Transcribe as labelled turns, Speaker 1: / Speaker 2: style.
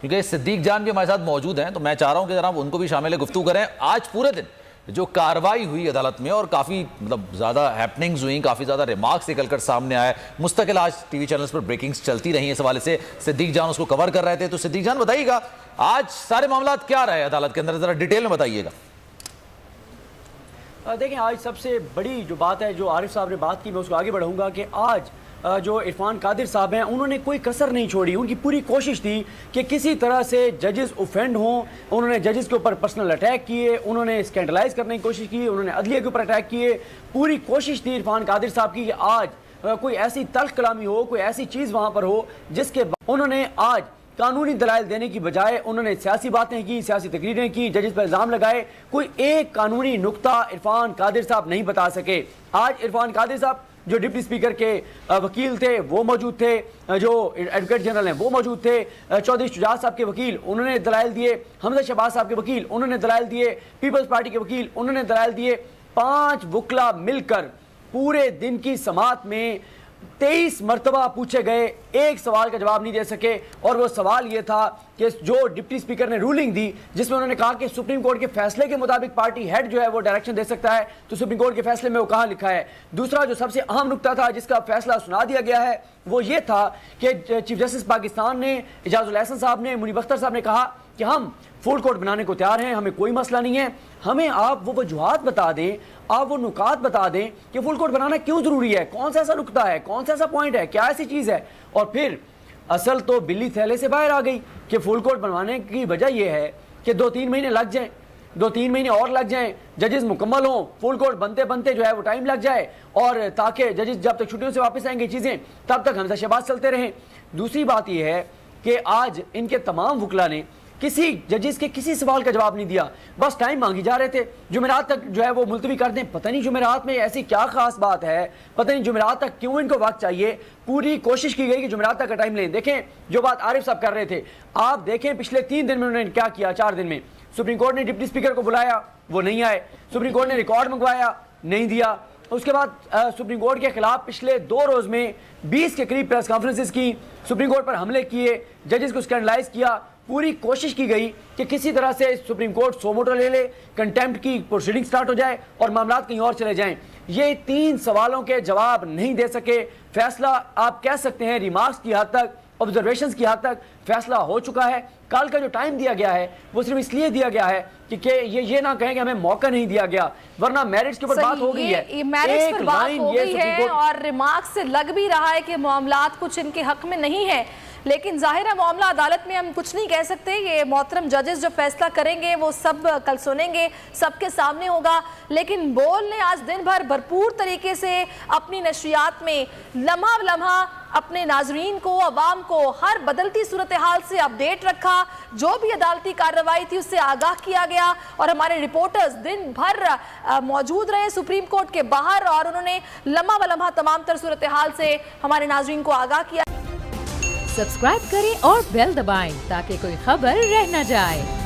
Speaker 1: क्योंकि सिद्दीक जान भी हमारे साथ मौजूद हैं, तो मैं चाह रहा हूं कि जनाब उनको भी शामिल गुफ्तगू करें। आज पूरे दिन जो कार्रवाई हुई अदालत में और काफ़ी ज़्यादा हैपनिंग्स हुई, काफ़ी ज़्यादा रिमार्क्स निकलकर सामने आए, मुस्तकिल आज टीवी चैनल्स पर ब्रेकिंग्स चलती रही इस हवाले से। सिद्दीक जान उसको कवर कर रहे थे, तो सिद्दीक जान बताइएगा आज सारे मामला क्या रहे अदालत के अंदर, ज़रा डिटेल में बताइएगा।
Speaker 2: देखें, आज सबसे बड़ी जो बात है, जो आरिफ साहब ने बात की, मैं उसको आगे बढ़ाऊंगा कि आज जो इरफान कादिर साहब हैं उन्होंने कोई कसर नहीं छोड़ी। उनकी पूरी कोशिश थी कि किसी तरह से जजेस ऑफेंड हों। उन्होंने जजेस के ऊपर पर्सनल अटैक किए, उन्होंने स्कैंडलाइज करने की कोशिश की, उन्होंने अदलिया के ऊपर अटैक किए। पूरी कोशिश थी इरफान कादिर साहब की कि आज कोई ऐसी तल्ख कलामी हो, कोई ऐसी चीज़ वहाँ पर हो जिसके उन्होंने आज कानूनी दलाइल देने की बजाय उन्होंने सियासी बातें की, सियासी तकरीरें की, जजेस पर इल्ज़ाम लगाए। कोई एक कानूनी नुक्ता इरफान कादिर साहब नहीं बता सके। आज इरफान कादिर साहब जो डिप्टी स्पीकर के वकील थे वो मौजूद थे, जो एडवोकेट जनरल हैं वो मौजूद थे, चौधरी शुजात साहब के वकील उन्होंने दलाइल दिए, हमजा शहबाज साहब के वकील उन्होंने दलाइल दिए, पीपल्स पार्टी के वकील उन्होंने दलाइल दिए। 5 वकला मिलकर पूरे दिन की समाअत में 23 मरतबा पूछे गए, एक सवाल का जवाब नहीं दे सके। और वो सवाल ये था कि जो डिप्टी स्पीकर ने रूलिंग दी जिसमें उन्होंने कहा कि सुप्रीम कोर्ट के फैसले के मुताबिक पार्टी हेड जो है वो डायरेक्शन दे सकता है, तो सुप्रीम कोर्ट के फैसले में वो कहाँ लिखा है। दूसरा जो सबसे अहम नुकता था जिसका फैसला सुना दिया गया है वो ये था कि चीफ जस्टिस पाकिस्तान ने, इजाजुल हसन साहब ने, मुनीब अख्तर साहब ने कहा कि हम फुल कोर्ट बनाने को तैयार हैं, हमें कोई मसला नहीं है, हमें आप वो वजूहात बता दें, आप वो नुकात बता दें कि फुल कोर्ट बनाना क्यों जरूरी है, कौन सा ऐसा नुकता है, कौन सा ऐसा पॉइंट है, क्या ऐसी चीज़ है। और फिर असल तो बिल्ली थैले से बाहर आ गई कि फुल कोर्ट बनवाने की वजह यह है कि 2-3 महीने लग जाएं, 2-3 महीने और लग जाएं, जजेस मुकम्मल हों, फुल कोर्ट बनते बनते जो है वो टाइम लग जाए, और ताकि जजेस जब तक छुट्टियों से वापस आएंगे चीज़ें तब तक हमजा शहबाज चलते रहें। दूसरी बात यह है कि आज इनके तमाम वकला ने किसी जजेस के किसी सवाल का जवाब नहीं दिया, बस टाइम मांगी जा रहे थे। जुमेरात तक जो है वो मुलतवी कर दें, पता नहीं जुमेरात में ऐसी क्या खास बात है, पता नहीं जुमेरात तक क्यों इनको वक्त चाहिए। पूरी कोशिश की गई कि जुमेरात तक का टाइम लें। देखें जो बात आरिफ साहब कर रहे थे, आप देखें पिछले 3 दिन में उन्होंने क्या किया। 4 दिन में सुप्रीम कोर्ट ने डिप्टी स्पीकर को बुलाया, वो नहीं आए। सुप्रीम कोर्ट ने रिकॉर्ड मंगवाया, नहीं दिया। उसके बाद सुप्रीम कोर्ट के खिलाफ पिछले 2 रोज में 20 के करीब प्रेस कॉन्फ्रेंसेस की, सुप्रीम कोर्ट पर हमले किए, जजेस को स्कैंडलाइज किया। पूरी कोशिश की गई कि किसी तरह से सुप्रीम कोर्ट सो मोटो ले ले, कंटेम्प्ट की प्रोसीडिंग स्टार्ट हो जाए और मामला कहीं और चले जाएं। ये 3 सवालों के जवाब नहीं दे सके। फैसला आप कह सकते हैं रिमार्क्स की हद तक, ऑब्जर्वेशंस की हद तक फैसला हो चुका है। कल का जो टाइम दिया गया है वो सिर्फ इसलिए दिया गया है कि ये ना कहें कि हमें मौका नहीं दिया गया, वरना मैरिज के ऊपर बात हो गई है,
Speaker 3: मैरिज पर बात हो गई है और रिमार्क्स से लग भी रहा है कि मामलात कुछ इनके हक में नहीं है। लेकिन जाहिर है मामला अदालत में हम कुछ नहीं कह सकते। ये मोहतरम जजेस जो फैसला करेंगे वो सब कल सुनेंगे, सबके सामने होगा। लेकिन बोल ने आज दिन भर भरपूर तरीके से अपनी नशरियात में लम्हा लम्हा अपने नाजरीन को, अवाम को हर बदलती सूरत हाल से अपडेट रखा। जो भी अदालती कार्रवाई थी उससे आगाह किया गया और हमारे रिपोर्टर्स दिन भर मौजूद रहे सुप्रीम कोर्ट के बाहर और उन्होंने लम्हा व लम्हा तमाम तर सूरत हाल से हमारे नाजरीन को आगाह किया।
Speaker 4: सब्सक्राइब करें और बेल दबाएं ताकि कोई खबर रह न जाए।